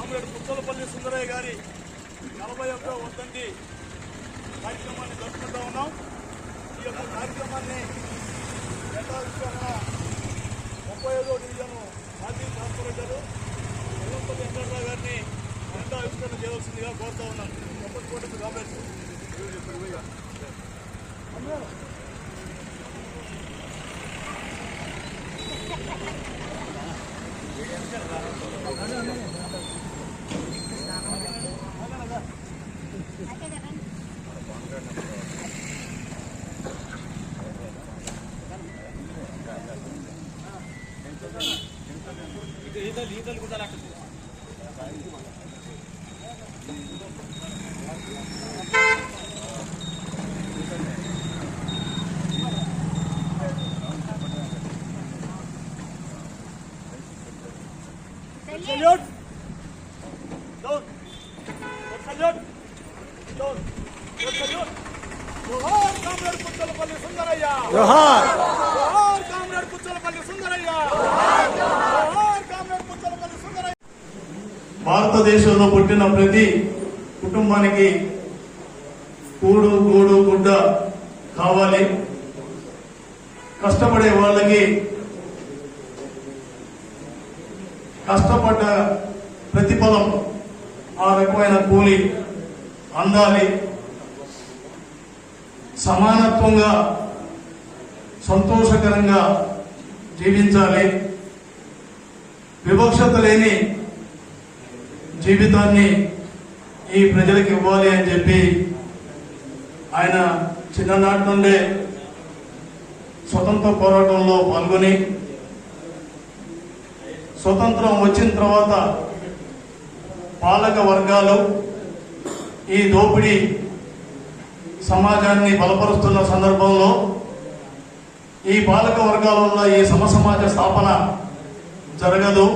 Comrade Puchalapalli Sundarayya గారి 41వ వర్ధంతి కార్యక్రమాన్ని జరుపుకుంటూ ఉన్నాం. ఈ యొక్క కార్యక్రమాన్ని యథావిధంగా 35వ డివిజన్ మాజీ కార్పొరేటర్ వెల్లంపల్లి వెంకటరావు గారిని యథావిధంగా చేయవలసిందిగా కోరుతా ఉన్నాను. కొప్పటికోట కాంగ్రెస్ ఈతలు కూడా Salute! Down! Salute! Down! Salute! Johar Comrade Puchalapalli Sundarayya! Johar! Johar Comrade Puchalapalli Sundarayya! Johar Comrade Puchalapalli Sundarayya! భారతదేశంలో పుట్టిన ప్రతి కుటుంబానికి కూడు గూడు గుడ్డ కావాలి. కష్టపడే వాళ్ళకి కష్టపడ్డ ప్రతిఫలం ఆ రకమైన కూలి అందాలి. సమానత్వంగా సంతోషకరంగా జీవించాలి. వివక్షత లేని జీవితాన్ని ఈ ప్రజలకు ఇవ్వాలి అని చెప్పి ఆయన చిన్ననాటి నుండే స్వతంత్ర పోరాటంలో పాల్గొని స్వతంత్రం వచ్చిన తర్వాత పాలక వర్గాలు ఈ దోపిడీ సమాజాన్ని బలపరుస్తున్న సందర్భంలో ఈ పాలక వర్గాల వల్ల ఈ సమసమాజ స్థాపన జరగదు.